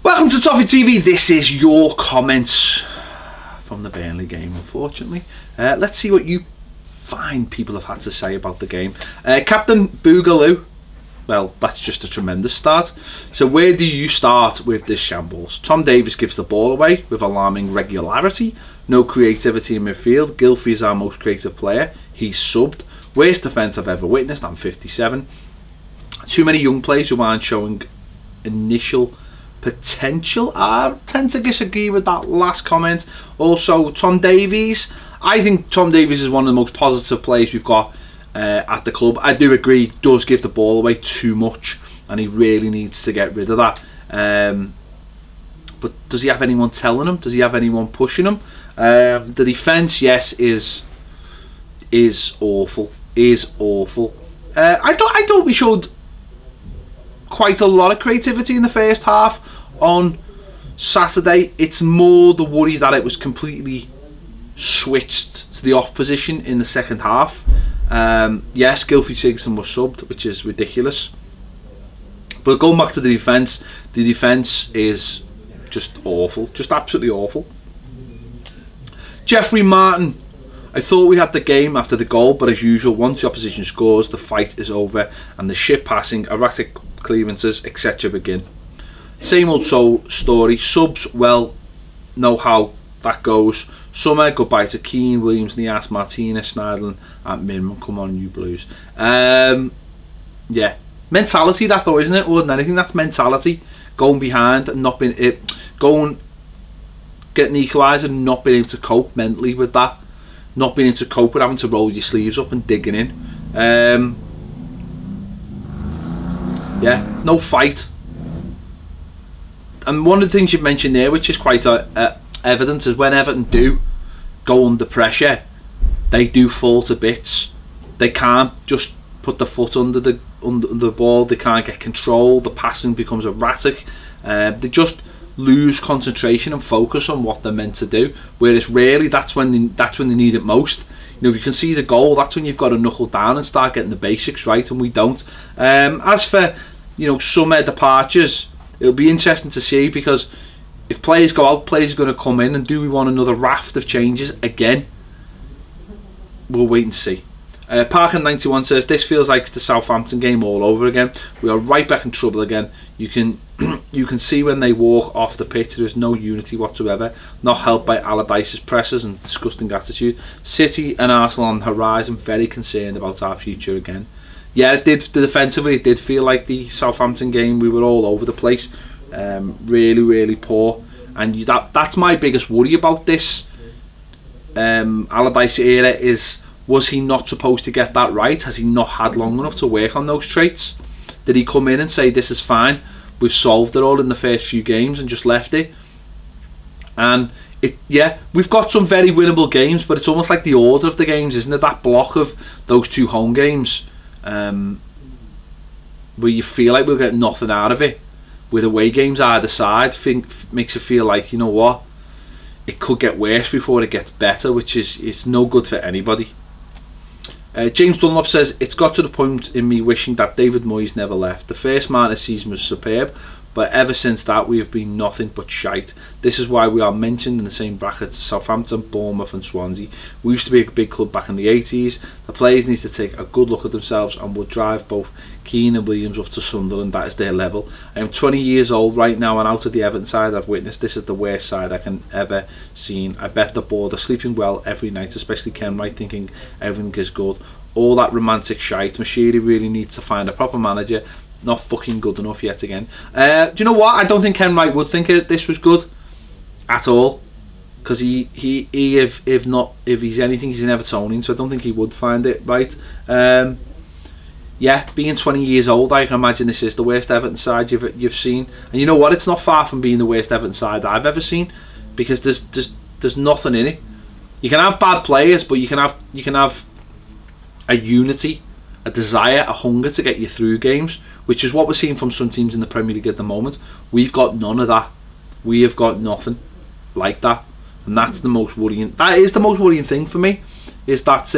Welcome to Toffee TV. This is your comments from the Burnley game, unfortunately. Let's see what you fine people have had to say about the game. Captain Boogaloo, well, that's just a tremendous start. So where do you start with this shambles? Tom Davies gives the ball away with alarming regularity. No creativity in midfield. Gylfi is our most creative player. He's subbed. Worst defence I've ever witnessed. I'm 57. Too many young players who aren't showing initial potential. I tend to disagree with that last comment. Also, Tom Davies. I think Tom Davies is one of the most positive players we've got at the club. I do agree, does give the ball away too much, and he really needs to get rid of that. But does he have anyone telling him? Does he have anyone pushing him? The defence, yes, is awful. Is awful. I thought we showed quite a lot of creativity in the first half on Saturday. It's more the worry that it was completely switched to the off position in the second half. Yes, Gylfi Sigurdsson was subbed, which is ridiculous. But going back to the defence is just awful, just absolutely awful. Jeffrey Martin, I thought we had the game after the goal, but as usual, once the opposition scores, the fight is over and the shit passing, erratic clearances, etc. begin. Same old story. Subs, well, know how that goes. Summer, goodbye to Keane, Williams, Nias, Martinez, Schneiderlin at minimum. Come on, you Blues. Yeah, mentality that though, isn't it? More than anything, that's mentality. Going behind and not being getting the equaliser and not being able to cope mentally with that. Not being able to cope with having to roll your sleeves up and digging in. Yeah, no fight. And one of the things you've mentioned there, which is quite evident, is when Everton do go under pressure, they do fall to bits. They can't just put the foot under the ball. They can't get control. The passing becomes erratic. They just lose concentration and focus on what they're meant to do. Whereas really, that's when they need it most. You know, if you can see the goal, that's when you've got to knuckle down and start getting the basics right, and we don't. As for, you know, summer departures, it'll be interesting to see, because if players go out, players are going to come in, and do we want another raft of changes again? We'll wait and see. Parkin91 says, this feels like the Southampton game all over again. We are right back in trouble again. You can see when they walk off the pitch there is no unity whatsoever, not helped by Allardyce's presses and disgusting attitude. City and Arsenal on the horizon, very concerned about our future again. Yeah, it did. Defensively, it did feel like the Southampton game. We were all over the place, really, really poor. And that's my biggest worry about this Allardyce era is, was he not supposed to get that right? Has he not had long enough to work on those traits? Did he come in and say, this is fine, we've solved it all in the first few games, and just left it? And yeah, we've got some very winnable games, but it's almost like the order of the games, isn't it? That block of those two home games, where you feel like we'll get nothing out of it, with away games either side, makes it feel like, you know what, it could get worse before it gets better, which is, it's no good for anybody. James Dunlop says, it's got to the point in me wishing that David Moyes never left. The first Martin season was superb, but ever since that we have been nothing but shite. This is why we are mentioned in the same bracket as Southampton, Bournemouth and Swansea. We used to be a big club back in the 80s. The players need to take a good look at themselves and will drive both Keane and Williams up to Sunderland. That is their level. I am 20 years old right now, and out of the Everton side I've witnessed, this is the worst side I can ever seen. I bet the board are sleeping well every night, especially Ken Wright, thinking everything is good. All that romantic shite. Mashiri really needs to find a proper manager. Not fucking good enough yet again. Do you know what? I don't think Ken Wright would think this was good at all, because if he's anything, he's an Evertonian, so I don't think he would find it right. Yeah, being 20 years old, I can imagine this is the worst Everton side you've seen. And you know what? It's not far from being the worst Everton side I've ever seen, because there's nothing in it. You can have bad players, but you can have a unity, a desire, a hunger to get you through games, which is what we're seeing from some teams in the Premier League at the moment. We've got none of that. We have got nothing like that, and that's the most worrying. That is the most worrying thing for me, is that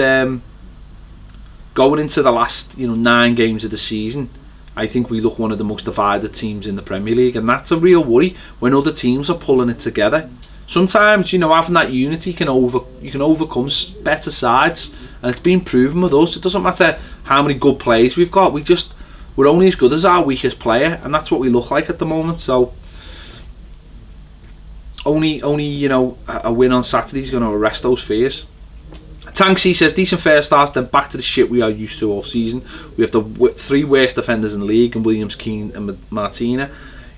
going into the last 9 games of the season, I think we look one of the most divided teams in the Premier League, and that's a real worry when other teams are pulling it together. Sometimes, you know, having that unity you can overcome better sides, and it's been proven with us. It doesn't matter how many good players we've got, we're only as good as our weakest player, and that's what we look like at the moment. So only you know, a win on Saturday is going to arrest those fears. Tanksy says, decent first start, then back to the shit we are used to all season. We have the 3 worst defenders in the league, and Williams, Keane and Martina.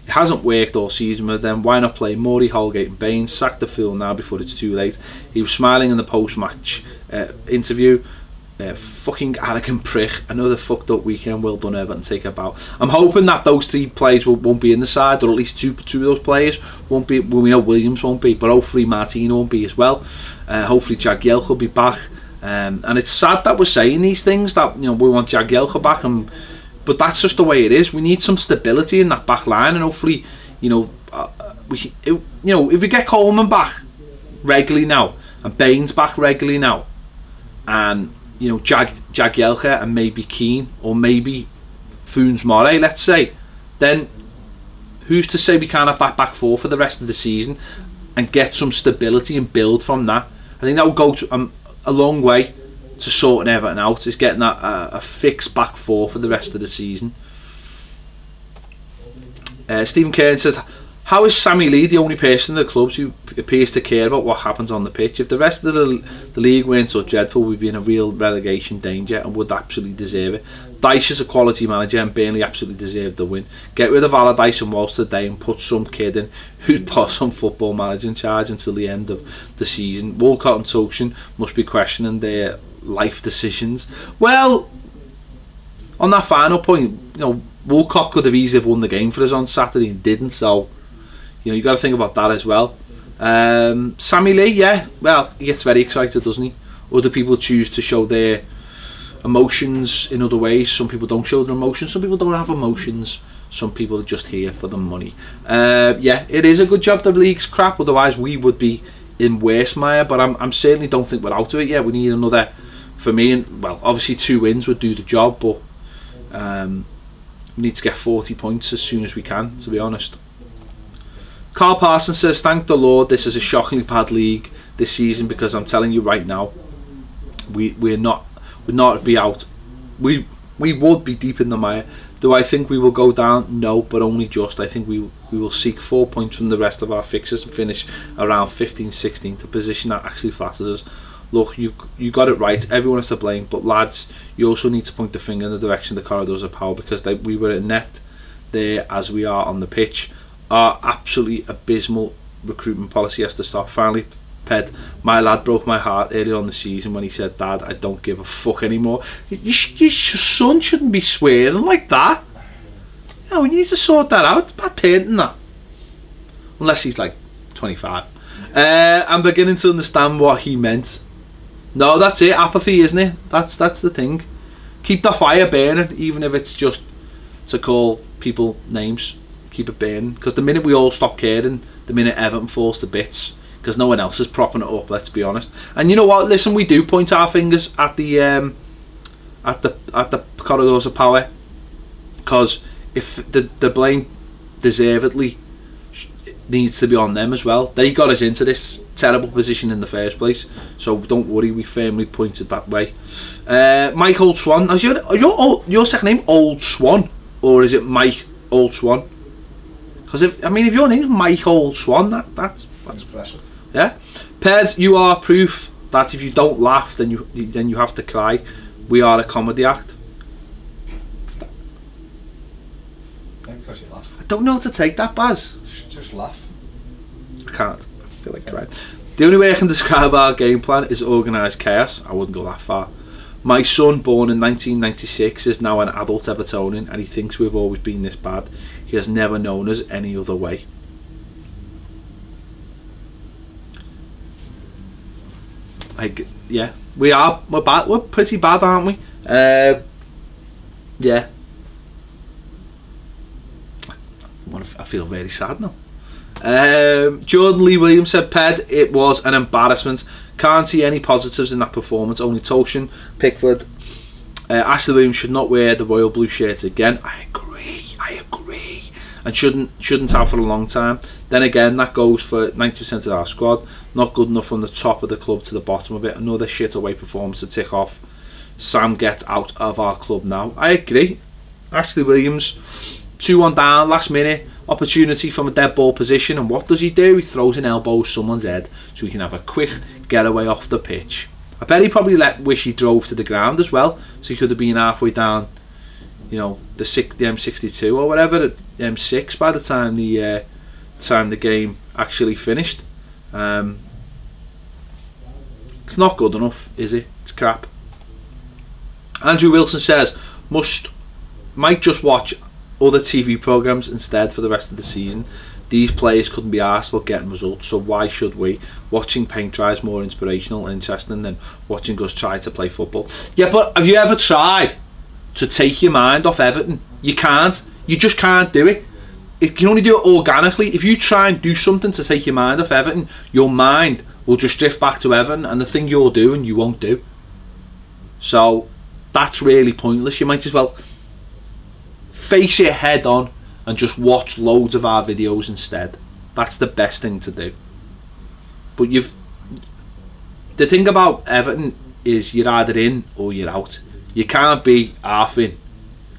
It hasn't worked all season with them. Why not play Murray, Holgate and Baines? Sack the fool now before it's too late. He was smiling in the post-match interview. Fucking arrogant prick. Another fucked up weekend. Well done, Everton. Take a bow. I'm hoping that those 3 players won't be in the side, or at least two of those players won't be. Well, we know Williams won't be, but hopefully Martina won't be as well. Hopefully Jagielka will be back. And it's sad that we're saying these things, that, you know, we want Jagielka back, but that's just the way it is. We need some stability in that back line, and hopefully, you know, if we get Coleman back regularly now, and Baines back regularly now, and you know, Jagielka and maybe Keane, or maybe Funes Mori, let's say, then who's to say we can't have that back 4 for the rest of the season and get some stability and build from that? I think that would go a long way to sorting Everton out, is getting that a fixed back 4 for the rest of the season. Stephen Kern says, how is Sammy Lee the only person in the clubs who appears to care about what happens on the pitch? If the rest of the league weren't so dreadful, we'd be in a real relegation danger and would absolutely deserve it. Dyche is a quality manager, and Burnley absolutely deserved the win. Get rid of Allardyce and Walsh today and put some kid in who'd put some football manager in charge until the end of the season. Walcott and Toshin must be questioning their life decisions. Well, on that final point, you know, Walcott could have easily won the game for us on Saturday and didn't, so you know, you got to think about that as well. Sammy Lee, yeah, well, he gets very excited, doesn't he? Other people choose to show their emotions in other ways. Some people don't show their emotions. Some people don't have emotions. Some people are just here for the money. Yeah, it is a good job the league's crap. Otherwise, we would be in worse mire. But I'm certainly don't think we're out of it yet. We need another. For me, and well, obviously 2 wins would do the job, but we need to get 40 points as soon as we can, to be honest. Carl Parsons says, thank the Lord this is a shockingly bad league this season, because I'm telling you right now, we're not be out. We would be deep in the mire. Do I think we will go down? No, but only just. I think we will seek 4 points from the rest of our fixtures and finish around 15, 16th, a position that actually flatters us. Look, you got it right. Everyone is to blame, but lads, you also need to point the finger in the direction of the corridors of power, because we were inept there as we are on the pitch. Our absolutely abysmal recruitment policy has to stop. Finally, Ped, my lad broke my heart early on the season when he said, Dad, I don't give a fuck anymore. Your son shouldn't be swearing like that. You know, we need to sort that out. It's bad parenting, that. Unless he's like 25. I'm beginning to understand what he meant. No, that's it. Apathy, isn't it? That's the thing. Keep the fire burning, even if it's just to call people names. Keep it burning, because the minute we all stop caring, the minute Everton falls to bits, because no one else is propping it up, let's be honest. And you know what, listen, we do point our fingers at the corridors of power, because if the blame deservedly needs to be on them as well. They got us into this terrible position in the first place, so don't worry, we firmly pointed that way. Mike Old Swan, is your second name Old Swan, or is it Mike Old Swan? Because if your name's Mike Old Swan, that's impressive. Yeah. Peds, you are proof that if you don't laugh, then you have to cry. We are a comedy act. Because you laugh. I don't know how to take that, Baz. Just laugh. I can't. I feel like crying. The only way I can describe our game plan is organised chaos. I wouldn't go that far. My son, born in 1996, is now an adult Evertonian, and he thinks we've always been this bad. He has never known us any other way. Yeah, we are. We're bad. We're pretty bad, aren't we? Yeah. I feel very sad now. Jordan Lee Williams said, Ped, it was an embarrassment. Can't see any positives in that performance. Only Toshin, Pickford. Ashley Williams should not wear the royal blue shirt again. I agree. and shouldn't have for a long time. Then again, that goes for 90% of our squad. Not good enough from the top of the club to the bottom of it. Another shit away performance to tick off. Sam gets out of our club now. I agree. Ashley Williams, 2-1 down, last minute opportunity from a dead ball position, and what does he do? He throws an elbow to someone's head so he can have a quick getaway off the pitch. I bet he probably wish he drove to the ground as well, so he could have been halfway down, the M62 or whatever, the M6 by the time the game actually finished. It's not good enough, is it? It's crap. Andrew Wilson says might just watch other TV programmes instead for the rest of the season. These players couldn't be asked about getting results, so why should we? Watching paint dry is more inspirational and interesting than watching us try to play football. Yeah, but have you ever tried to take your mind off Everton? You can't. You just can't do it. You can only do it organically. If you try and do something to take your mind off Everton, your mind will just drift back to Everton, and the thing you're doing, you won't do. So that's really pointless. You might as well face it head on and just watch loads of our videos instead. That's the best thing to do. But the thing about Everton is you're either in or you're out. You can't be half in.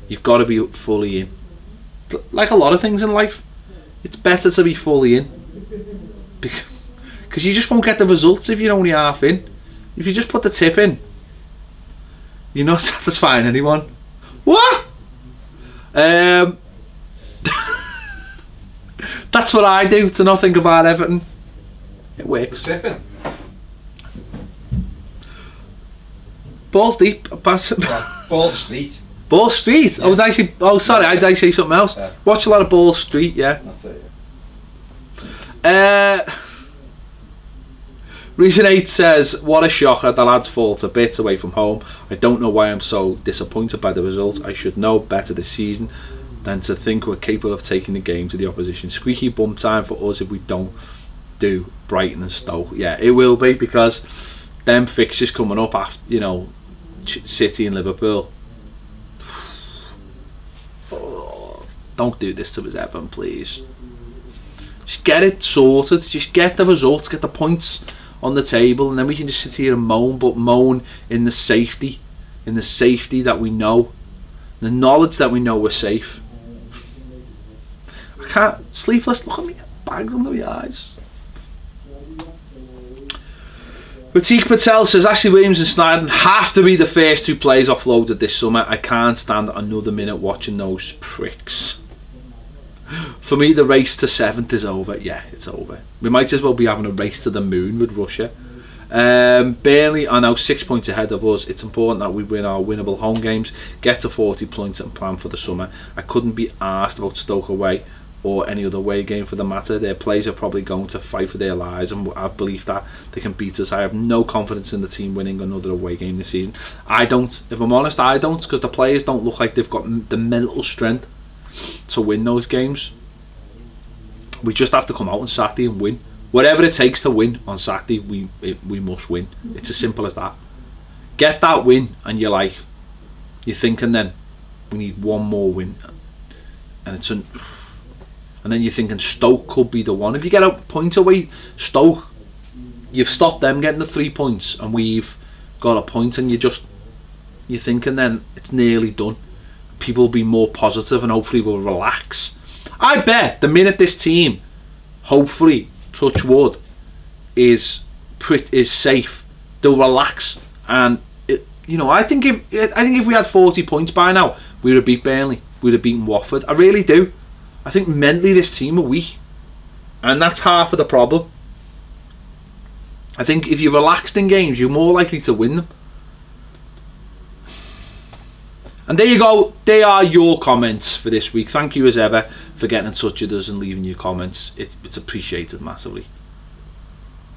You've got to be fully in. Like a lot of things in life, it's better to be fully in, because you just won't get the results if you're only half in. If you just put the tip in, you're not satisfying anyone. What? That's what I do to not think about Everton. It works. Sipping. Balls deep. Pass. Ball Street. Ball Street. Yeah. I'd say something else. Yeah. Watch a lot of Ball Street. Yeah. That's it. Yeah. Reason 8 says, what a shocker, the lads fall to bits away from home. I don't know why I'm so disappointed by the result. I should know better this season than to think we're capable of taking the game to the opposition. Squeaky bum time for us if we don't do Brighton and Stoke. Yeah, it will be, because them fixtures coming up after, City and Liverpool. Oh, don't do this to us, Everton, please. Just get it sorted. Just get the results, get the points on the table, and then we can just sit here and moan, but moan in the safety that we know, the knowledge that we know we're safe. I can't, sleepless, look at me, bags under my eyes. Ratik Patel says, Ashley Williams and Snyder have to be the first 2 players offloaded this summer. I can't stand another minute watching those pricks. For me, the race to 7th is over. Yeah, it's over. We might as well be having a race to the moon with Russia. Burnley are now 6 points ahead of us. It's important that we win our winnable home games, get to 40 points and plan for the summer. I couldn't be asked about Stoke away or any other away game for the matter. Their players are probably going to fight for their lives, and I believe that they can beat us. I have no confidence in the team winning another away game this season. I don't. If I'm honest, I don't, because the players don't look like they've got the mental strength to win those games. We just have to come out on Saturday and win. Whatever it takes to win on Saturday, we must win. It's as simple as that. Get that win, and you're thinking then we need one more win, and then you're thinking Stoke could be the one. If you get a point away, Stoke, you've stopped them getting the 3 points, and we've got a point, and you're thinking then it's nearly done. People will be more positive, and hopefully will relax. I bet the minute this team, hopefully, touch wood, is safe, they'll relax, and I think if we had 40 points by now, we'd have beat Burnley, we'd have beaten Watford. I really do. I think mentally this team are weak, and that's half of the problem. I think if you're relaxed in games, you're more likely to win them. And there you go. They are your comments for this week. Thank you as ever for getting in touch with us and leaving your comments. It's appreciated massively.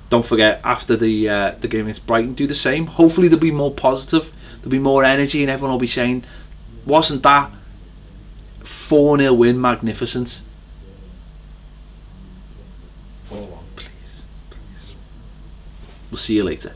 Don't forget, after the game against Brighton, do the same. Hopefully there'll be more positive, there'll be more energy, and everyone will be saying, wasn't that 4-0 win magnificent? 4-1. Please. We'll see you later.